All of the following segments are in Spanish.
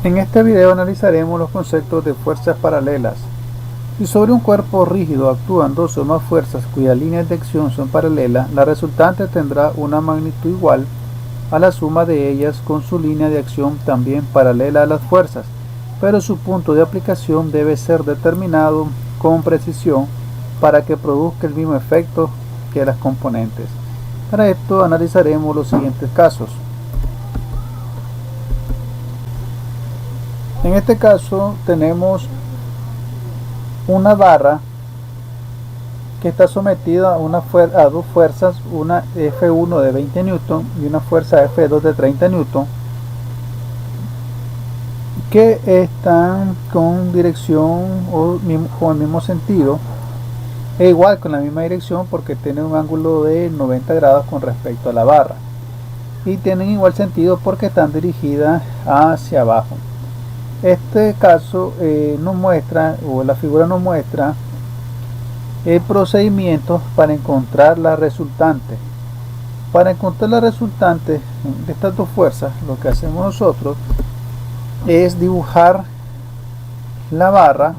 En este video analizaremos los conceptos de fuerzas paralelas. Si sobre un cuerpo rígido actúan dos o más fuerzas cuyas líneas de acción son paralelas, la resultante tendrá una magnitud igual a la suma de ellas con su línea de acción también paralela a las fuerzas, pero su punto de aplicación debe ser determinado con precisión para que produzca el mismo efecto que las componentes. Para esto analizaremos los siguientes casos. En este caso tenemos una barra que está sometida a dos fuerzas, una F1 de 20 Newton y una fuerza F2 de 30 Newton, que están con dirección o con el mismo sentido, e igual con la misma dirección porque tienen un ángulo de 90 grados con respecto a la barra, y tienen igual sentido porque están dirigidas hacia abajo. Este caso nos muestra, o la figura nos muestra, el procedimiento para encontrar la resultante. Para encontrar la resultante de estas dos fuerzas, lo que hacemos nosotros es dibujar la barra,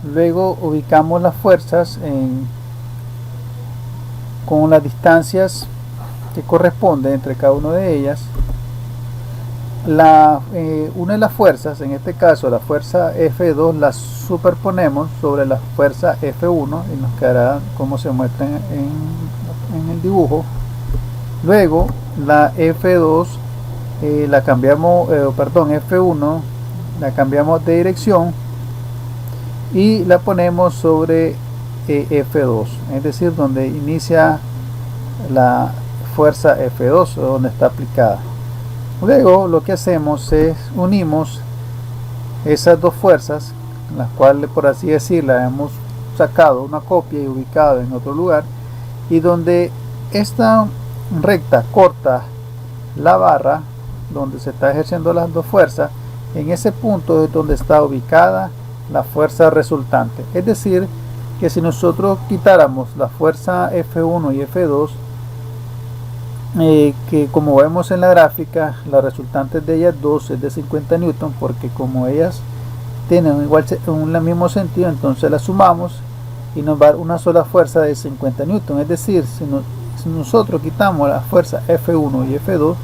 luego ubicamos las fuerzas con las distancias que corresponden entre cada una de ellas. Una de las fuerzas, en este caso la fuerza F2, la superponemos sobre la fuerza F1 y nos quedará como se muestra en el dibujo. Luego la F2 la cambiamos, F1 la cambiamos de dirección y la ponemos sobre F2, es decir, donde inicia la fuerza F2 o donde está aplicada. Luego lo que hacemos es unimos esas dos fuerzas, las cuales, por así decirlo, hemos sacado una copia y ubicado en otro lugar, y donde esta recta corta la barra donde se está ejerciendo las dos fuerzas, en ese punto es donde está ubicada la fuerza resultante. Es decir, que si nosotros quitáramos la fuerza F1 y F2, que como vemos en la gráfica, la resultante de ellas dos es de 50 Newton, porque como ellas tienen el mismo sentido, entonces la sumamos y nos va a dar una sola fuerza de 50 Newton. Es decir, si nosotros quitamos la fuerza F1 y F2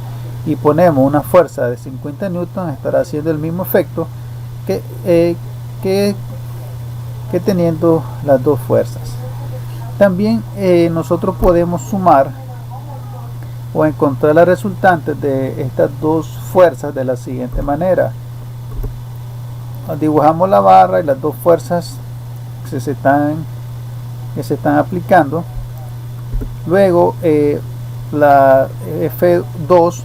y ponemos una fuerza de 50 Newton, estará haciendo el mismo efecto que teniendo las dos fuerzas. También nosotros podemos sumar o encontrar la resultante de estas dos fuerzas de la siguiente manera. Dibujamos la barra y las dos fuerzas que se están aplicando. Luego la F2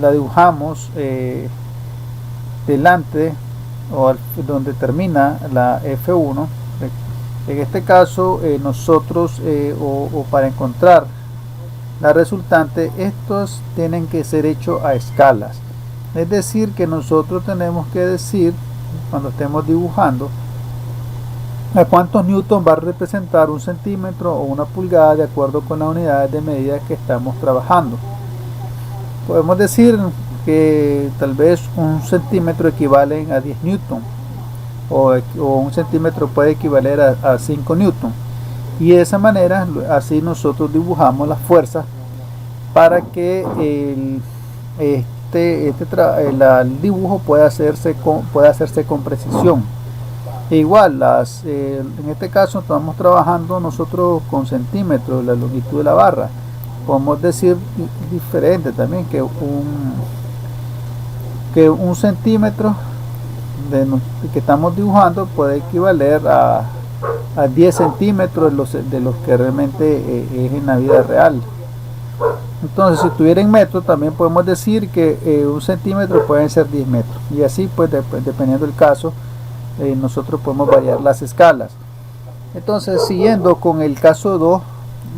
la dibujamos delante o donde termina la F1. En este caso nosotros o para encontrar la resultante, estos tienen que ser hechos a escalas. Es decir, que nosotros tenemos que decir, cuando estemos dibujando, a cuántos newton va a representar un centímetro o una pulgada de acuerdo con las unidades de medida que estamos trabajando. Podemos decir que tal vez un centímetro equivale a 10 newton o un centímetro puede equivaler a 5 newton. Y de esa manera, así nosotros dibujamos las fuerzas para que el dibujo pueda hacerse con precisión. E igual, en este caso estamos trabajando nosotros con centímetros, la longitud de la barra. Podemos decir diferente también, que un centímetro que estamos dibujando puede equivaler a 10 centímetros de los que realmente es en la vida real. Entonces, si estuviera en metros, también podemos decir que un centímetro pueden ser 10 metros, y así pues dependiendo del caso nosotros podemos variar las escalas. Entonces, siguiendo con el caso 2,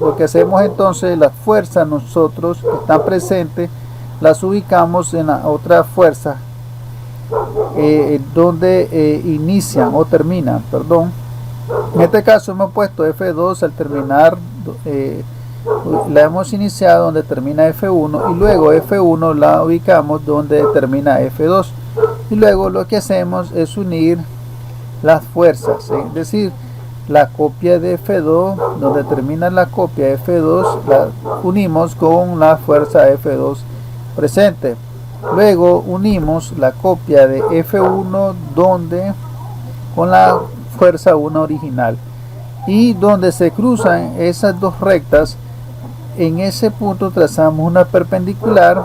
lo que hacemos entonces, las fuerzas nosotros que están presentes las ubicamos en la otra fuerza donde inician o terminan, perdón. En este caso hemos puesto F2 al terminar la hemos iniciado donde termina F1 y luego F1 la ubicamos donde termina F2, y luego lo que hacemos es unir las fuerzas, es decir, la copia de F2 donde termina la copia F2 la unimos con la fuerza F2 presente. Luego unimos la copia de F1 donde con la fuerza 1 original, y donde se cruzan esas dos rectas, en ese punto trazamos una perpendicular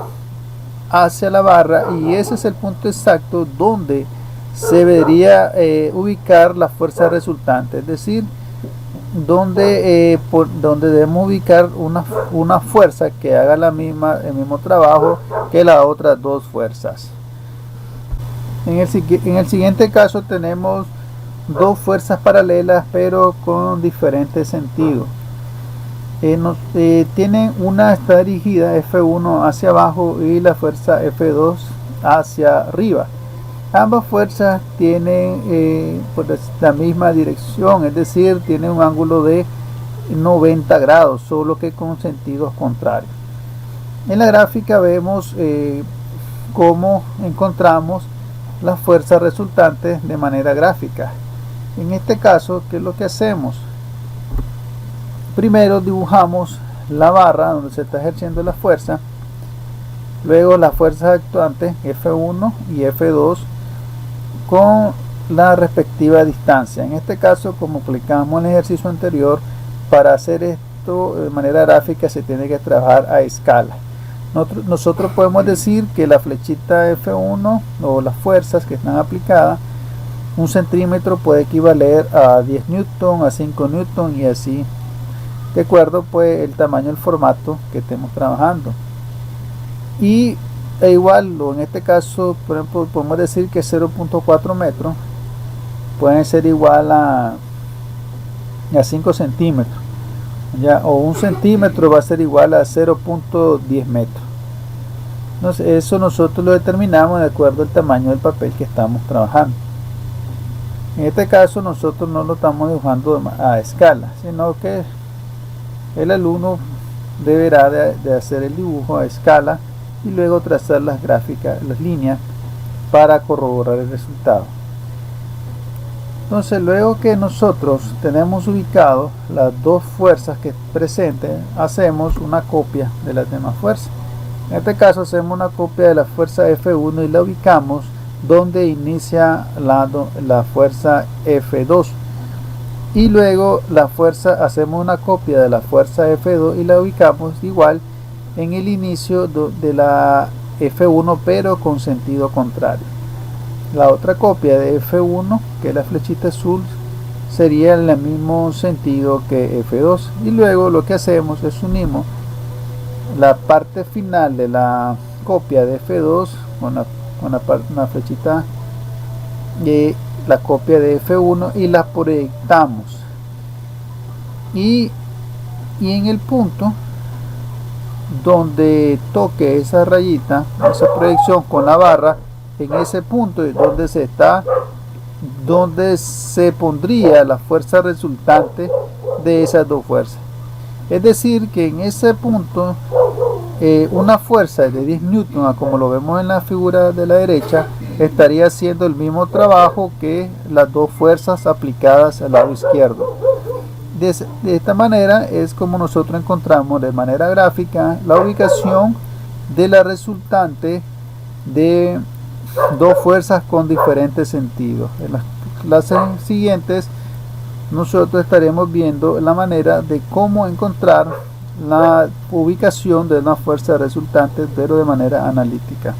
hacia la barra, y ese es el punto exacto donde se debería ubicar la fuerza resultante, es decir, donde debemos ubicar una fuerza que haga el mismo trabajo que las otras dos fuerzas. En el siguiente caso tenemos dos fuerzas paralelas pero con diferentes sentidos. Tienen una está dirigida F1 hacia abajo y la fuerza F2 hacia arriba. Ambas fuerzas tienen pues la misma dirección, es decir, tienen un ángulo de 90 grados, solo que con sentidos contrarios. En la gráfica vemos cómo encontramos las fuerzas resultantes de manera gráfica. En este caso, ¿qué es lo que hacemos? Primero dibujamos la barra donde se está ejerciendo la fuerza, luego las fuerzas actuantes F1 y F2 con la respectiva distancia. En este caso, como aplicamos en el ejercicio anterior, para hacer esto de manera gráfica se tiene que trabajar a escala. Nosotros podemos decir que la flechita F1 o las fuerzas que están aplicadas, 1 centímetro puede equivaler a 10 newton, a 5 newton y así, de acuerdo pues el tamaño del formato que estemos trabajando. Y igual, en este caso, por ejemplo, podemos decir que 0.4 metros pueden ser igual a 5 centímetros, ¿ya? O 1 centímetro va a ser igual a 0.10 metros. Entonces, eso nosotros lo determinamos de acuerdo al tamaño del papel que estamos trabajando. En este caso nosotros no lo estamos dibujando a escala, sino que el alumno deberá de hacer el dibujo a escala y luego trazar las gráficas, las líneas para corroborar el resultado. Entonces, luego que nosotros tenemos ubicado las dos fuerzas que presenten, hacemos una copia de las demás fuerzas. En este caso hacemos una copia de la fuerza F1 y la ubicamos donde inicia la fuerza F2, y luego hacemos una copia de la fuerza F2 y la ubicamos igual en el inicio de la F1 pero con sentido contrario. La otra copia de F1, que es la flechita azul, sería en el mismo sentido que F2, y luego lo que hacemos es unimos la parte final de la copia de F2 con la flechita de la copia de F1 y la proyectamos, y en el punto donde toque esa rayita, esa proyección con la barra, en ese punto es donde se pondría la fuerza resultante de esas dos fuerzas. Es decir, que en ese punto una fuerza de 10 newton, como lo vemos en la figura de la derecha, estaría haciendo el mismo trabajo que las dos fuerzas aplicadas al lado izquierdo. De esta manera es como nosotros encontramos de manera gráfica la ubicación de la resultante de dos fuerzas con diferentes sentidos. En las clases siguientes nosotros estaremos viendo la manera de cómo encontrar la ubicación de una fuerza resultante, pero de manera analítica.